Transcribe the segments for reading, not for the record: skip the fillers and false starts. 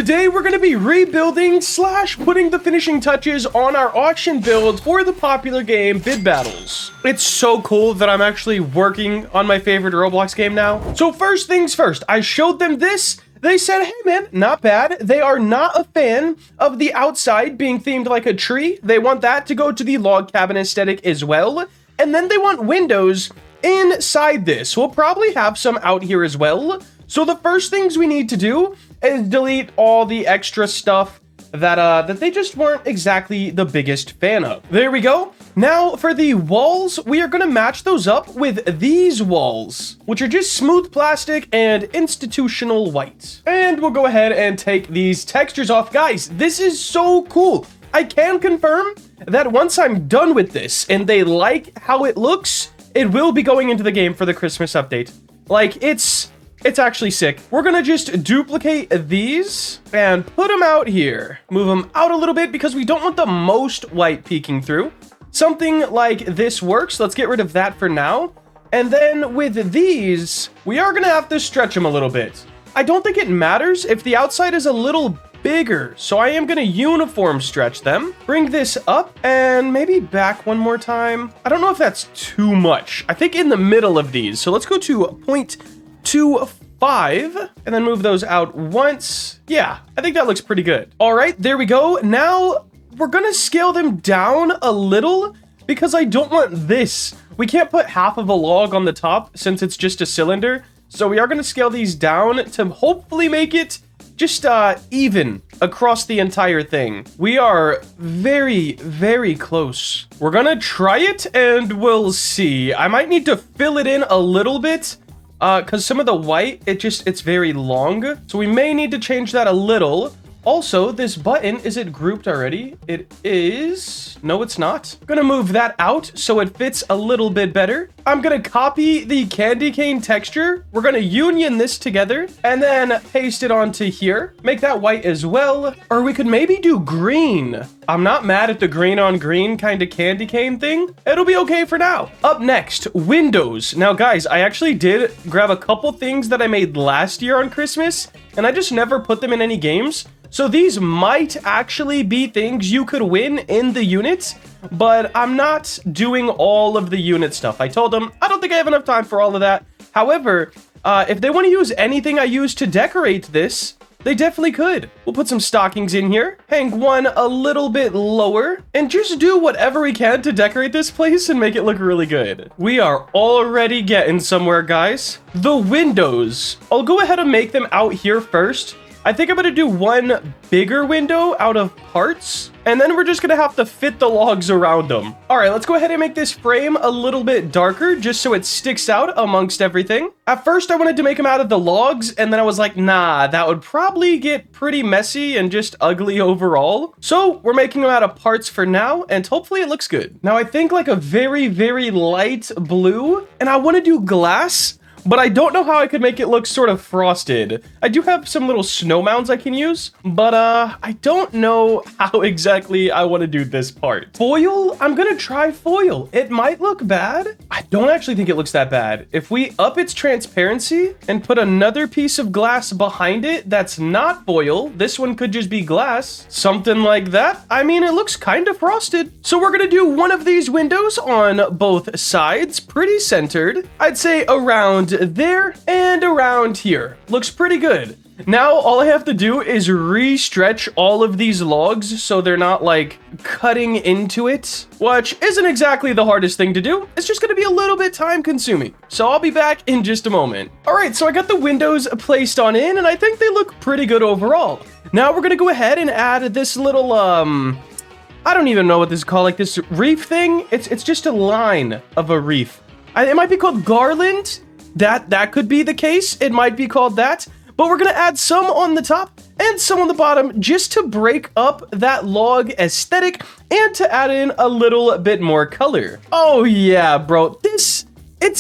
Today we're going to be rebuilding / putting the finishing touches on our auction build for the popular game Bid Battles. It's so cool that I'm actually working on my favorite Roblox game now. So first things first, I showed them this. They said, hey man, not bad. They are not a fan of the outside being themed like a tree. They want that to go to the log cabin aesthetic as well. And then they want windows inside this. We'll probably have some out here as well. So the first things we need to do is delete all the extra stuff that they just weren't exactly the biggest fan of. There we go. Now for the walls, we are going to match those up with these walls, which are just smooth plastic and institutional white. And we'll go ahead and take these textures off. Guys, this is so cool. I can confirm that once I'm done with this and they like how it looks, it will be going into the game for the Christmas update. Like, it's actually sick. We're gonna just duplicate these and put them out here. Move them out a little bit because we don't want the most white peeking through. Something like this works. Let's get rid of that for now. And then with these, we are gonna have to stretch them a little bit. I don't think it matters if the outside is a little bigger, so I am gonna uniform stretch them. Bring this up and maybe back one more time. I don't know if that's too much. I think in the middle of these. So let's go to 0.25 and then move those out once. Yeah, I think that looks pretty good. All right, there we go. Now we're gonna scale them down a little because I don't want this. We can't put half of a log on the top since it's just a cylinder. So we are gonna scale these down to hopefully make it just even across the entire thing. We are very, very close. We're gonna try it and we'll see. I might need to fill it in a little bit because some of the white, it's very long. So we may need to change that a little. Also, this button, is it grouped already? It is. No, it's not. I'm gonna move that out so it fits a little bit better. I'm gonna copy the candy cane texture. We're gonna union this together and then paste it onto here. Make that white as well. Or we could maybe do green. I'm not mad at the green on green kind of candy cane thing. It'll be okay for now. Up next, windows. Now guys, I actually did grab a couple things that I made last year on Christmas and I just never put them in any games. So these might actually be things you could win in the units, but I'm not doing all of the unit stuff. I told them, I don't think I have enough time for all of that. However, if they want to use anything I use to decorate this, they definitely could. We'll put some stockings in here, hang one a little bit lower, and just do whatever we can to decorate this place and make it look really good. We are already getting somewhere, guys. The windows. I'll go ahead and make them out here first. I think I'm gonna do one bigger window out of parts, and then we're just gonna have to fit the logs around them. All right, let's go ahead and make this frame a little bit darker just so it sticks out amongst everything. At first, I wanted to make them out of the logs, and then I was like, nah, that would probably get pretty messy and just ugly overall. So we're making them out of parts for now, and hopefully it looks good. Now, I think like a very, very light blue, and I wanna do glass, but I don't know how I could make it look sort of frosted. I do have some little snow mounds I can use, but I don't know how exactly I want to do this part. Foil? I'm gonna try foil. It might look bad. I don't actually think it looks that bad. If we up its transparency and put another piece of glass behind it that's not foil, this one could just be glass. Something like that. I mean, it looks kind of frosted. So we're gonna do one of these windows on both sides, pretty centered. I'd say around there and around here. Looks pretty good. Now all I have to do is re-stretch all of these logs so they're not like cutting into it, which isn't exactly the hardest thing to do. It's just gonna be a little bit time consuming. So I'll be back in just a moment. All right, so I got the windows placed on in and I think they look pretty good overall. Now we're gonna go ahead and add this little, I don't even know what this is called, like this reef thing. It's just a line of a reef. It might be called garland. That could be the case. It might be called that, but we're gonna add some on the top and some on the bottom just to break up that log aesthetic and to add in a little bit more color. Oh yeah, bro, it's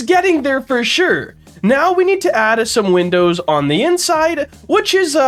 getting there for sure. Now we need to add some windows on the inside, which is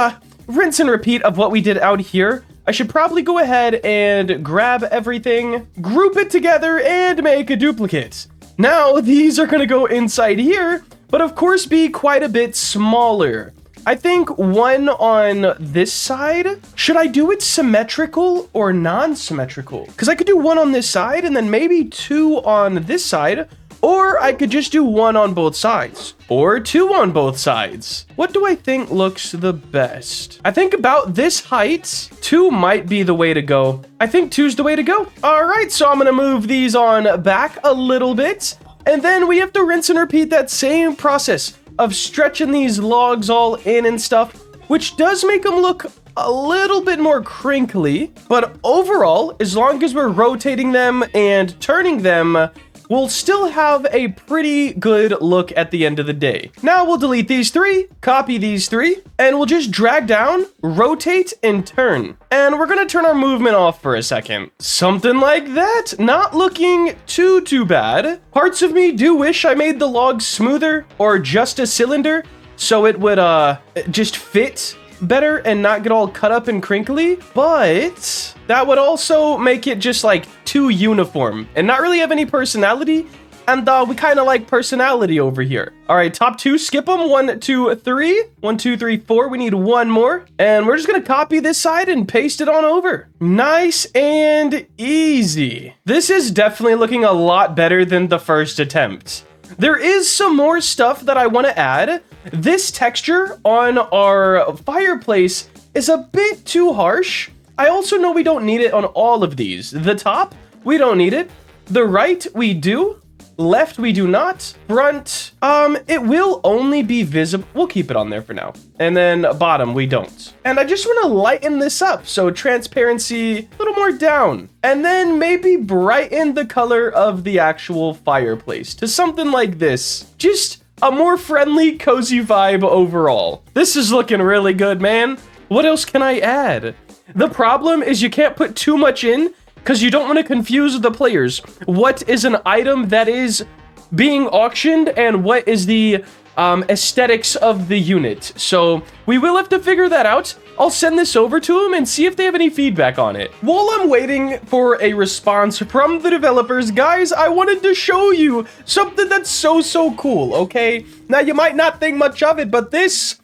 rinse and repeat of what we did out here. I should probably go ahead and grab everything, group it together, and make a duplicate. Now, these are gonna go inside here, but of course be quite a bit smaller. I think one on this side. Should I do it symmetrical or non-symmetrical? Because I could do one on this side and then maybe two on this side, or I could just do one on both sides, or two on both sides. What do I think looks the best? I think about this height, two might be the way to go. I think two's the way to go. All right, so I'm gonna move these on back a little bit, and then we have to rinse and repeat that same process of stretching these logs all in and stuff, which does make them look a little bit more crinkly. But overall, as long as we're rotating them and turning them, we'll still have a pretty good look at the end of the day. Now we'll delete these three, copy these three, and we'll just drag down, rotate, and turn. And we're gonna turn our movement off for a second. Something like that. Not looking too bad. Parts of me do wish I made the logs smoother or just a cylinder so it would just fit better and not get all cut up and crinkly, but that would also make it just like too uniform and not really have any personality, and we kind of like personality over here. All right, top two, skip them. 1, 2, 3. 1, 2, 3, 4. We need one more, and we're just gonna copy this side and paste it on over. Nice and easy. This is definitely looking a lot better than the first attempt. There is some more stuff that I want to add. This texture on our fireplace is a bit too harsh. I also know we don't need it on all of these. The top, we don't need it. The right, we do. Left, we do not. Front, it will only be visible. We'll keep it on there for now. And then bottom, we don't. And I just want to lighten this up. So transparency, a little more down. And then maybe brighten the color of the actual fireplace to something like this. Just a more friendly, cozy vibe overall. This is looking really good, man. What else can I add? The problem is you can't put too much in because you don't want to confuse the players. What is an item that is being auctioned and what is the aesthetics of the unit? So we will have to figure that out. I'll send this over to them and see if they have any feedback on it. While I'm waiting for a response from the developers, guys, I wanted to show you something that's so cool, okay? Now, you might not think much of it, but this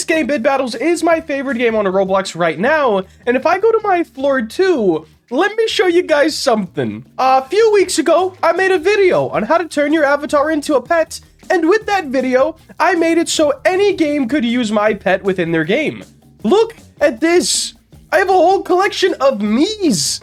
game, Bid Battles, is my favorite game on Roblox right now. And if I go to my floor 2, let me show you guys something. A few weeks ago, I made a video on how to turn your avatar into a pet. And with that video, I made it so any game could use my pet within their game. Look at this. I have a whole collection of me's.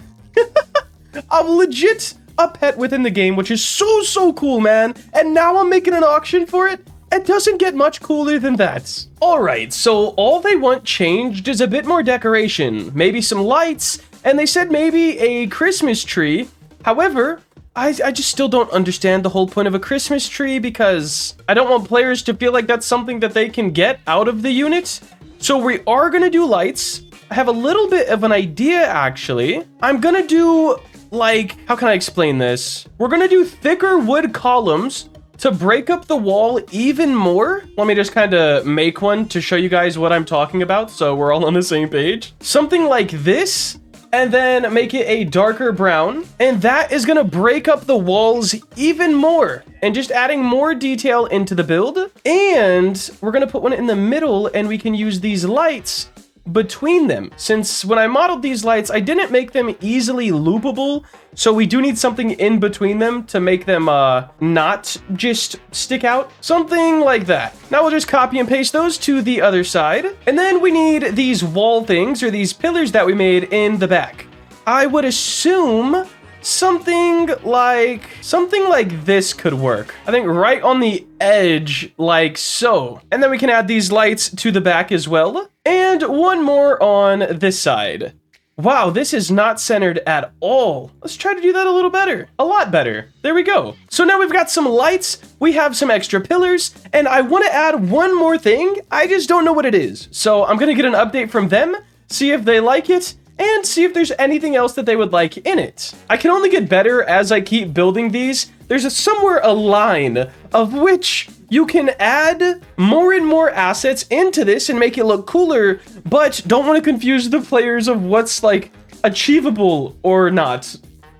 I'm legit a pet within the game, which is so cool, man. And now I'm making an auction for it. It doesn't get much cooler than that. All right, so all they want changed is a bit more decoration, maybe some lights, and they said maybe a Christmas tree. However, I just still don't understand the whole point of a Christmas tree because I don't want players to feel like that's something that they can get out of the unit. So we are gonna do lights. I have a little bit of an idea, actually. I'm gonna do, like, how can I explain this? We're gonna do thicker wood columns to break up the wall even more. Let me just kind of make one to show you guys what I'm talking about so we're all on the same page. Something like this, and then make it a darker brown. And that is gonna break up the walls even more and just adding more detail into the build. And we're gonna put one in the middle and we can use these lights between them. Since when I modeled these lights, I didn't make them easily loopable, so we do need something in between them to make them not just stick out. Something like that. Now we'll just copy and paste those to the other side. And then we need these wall things, or these pillars that we made in the back. I would assume something like this could work. I think right on the edge, like so. And then we can add these lights to the back as well. And one more on this side. Wow, this is not centered at all. Let's try to do that a little better. A lot better. There we go. So now we've got some lights, we have some extra pillars, and I want to add one more thing. I just don't know what it is. So I'm going to get an update from them, see if they like it, and see if there's anything else that they would like in it. I can only get better as I keep building these. There's somewhere a line of which you can add more and more assets into this and make it look cooler, but don't want to confuse the players of what's like achievable or not.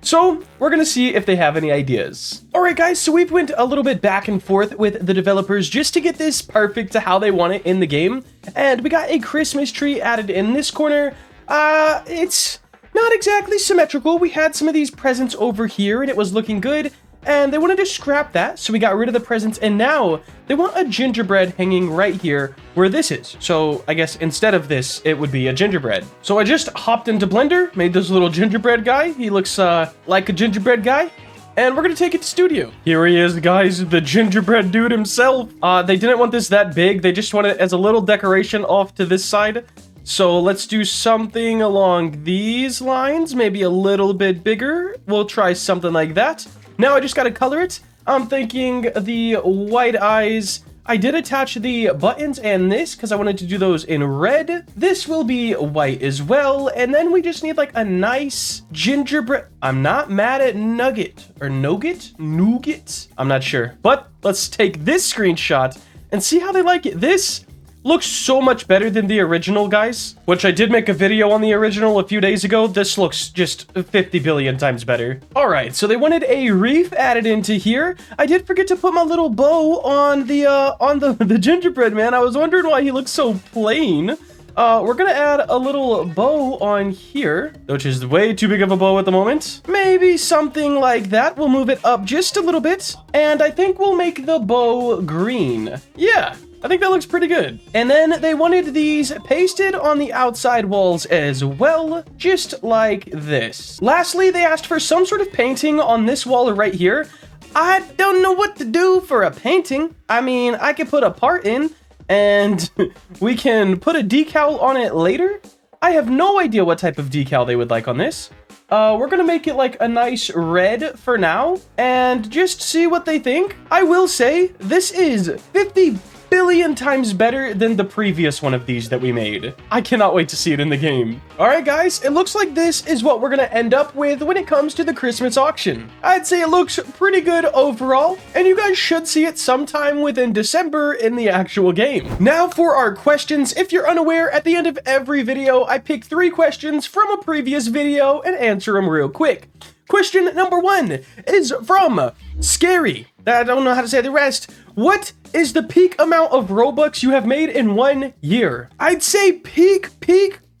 So we're gonna see if they have any ideas. All right, guys, so we've went a little bit back and forth with the developers just to get this perfect to how they want it in the game. And we got a Christmas tree added in this corner. It's not exactly symmetrical. We had some of these presents over here and it was looking good. And they wanted to scrap that, so we got rid of the presents, and now they want a gingerbread hanging right here where this is. So I guess instead of this, it would be a gingerbread. So I just hopped into Blender, made this little gingerbread guy. He looks like a gingerbread guy, and we're gonna take it to studio. Here he is, guys, the gingerbread dude himself. They didn't want this that big. They just want it as a little decoration off to this side. So let's do something along these lines, maybe a little bit bigger. We'll try something like that. Now I just gotta color it. I'm thinking the white eyes. I did attach the buttons and this because I wanted to do those in red. This will be white as well. And then we just need like a nice gingerbread. I'm not mad at nugget or nougat. I'm not sure. But let's take this screenshot and see how they like it. This looks so much better than the original, guys, which I did make a video on the original a few days ago. This looks just 50 billion times better. All right, so they wanted a wreath added into here. I did forget to put my little bow on the gingerbread man. I was wondering why he looks so plain. We're gonna add a little bow on here, which is way too big of a bow at the moment. Maybe something like that. We'll move it up just a little bit, and I think we'll make the bow green. Yeah. I think that looks pretty good. And then they wanted these pasted on the outside walls as well, just like this. Lastly, they asked for some sort of painting on this wall right here. I don't know what to do for a painting. I mean, I could put a part in and we can put a decal on it later. I have no idea what type of decal they would like on this. We're gonna make it like a nice red for now and just see what they think. I will say this is 50 billion times better than the previous one of these that we made. I cannot wait to see it in the game. All right, guys, it looks like this is what we're gonna end up with when it comes to the Christmas auction. I'd say it looks pretty good overall, and you guys should see it sometime within December in the actual game. Now for our questions. If you're unaware, at the end of every video, I pick 3 questions from a previous video and answer them real quick. Question number 1 is from Scary. I don't know how to say the rest. What is the peak amount of Robux you have made in 1 year? I'd say peak,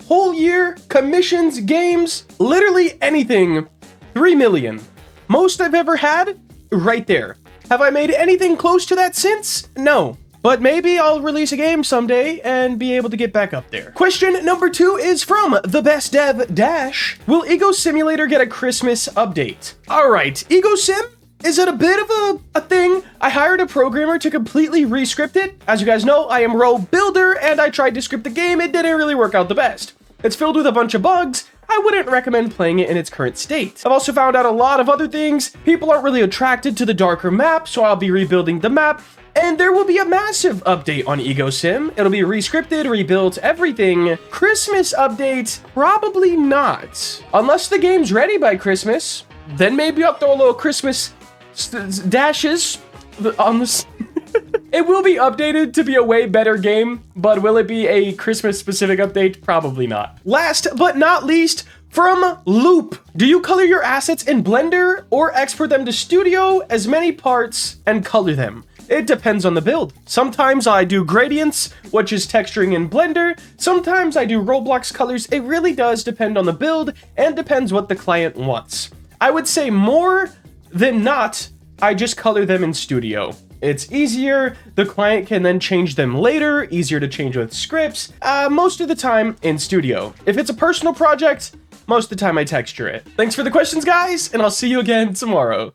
whole year, commissions, games, literally anything, 3 million. Most I've ever had, right there. Have I made anything close to that since? No. But maybe I'll release a game someday and be able to get back up there. Question number 2 is from The Best Dev Dash. Will Ego Simulator get a Christmas update? All right, Ego Sim is it a bit of a thing. I hired a programmer to completely re-script it. As you guys know, I am Ro Builder and I tried to script the game. It didn't really work out the best. It's filled with a bunch of bugs. I wouldn't recommend playing it in its current state. I've also found out a lot of other things. People aren't really attracted to the darker map, so I'll be rebuilding the map. And there will be a massive update on Ego Sim. It'll be re-scripted, rebuilt, everything. Christmas update? Probably not. Unless the game's ready by Christmas, then maybe I'll throw a little Christmas dashes on this. It will be updated to be a way better game, but will it be a Christmas specific update? Probably not. Last but not least, from Loop. Do you color your assets in Blender or export them to Studio as many parts and color them? It depends on the build. Sometimes I do gradients, which is texturing in Blender. Sometimes I do Roblox colors. It really does depend on the build and depends what the client wants. I would say more than not, I just color them in Studio. It's easier, the client can then change them later, easier to change with scripts, most of the time in Studio. If it's a personal project, most of the time I texture it. Thanks for the questions, guys, and I'll see you again tomorrow.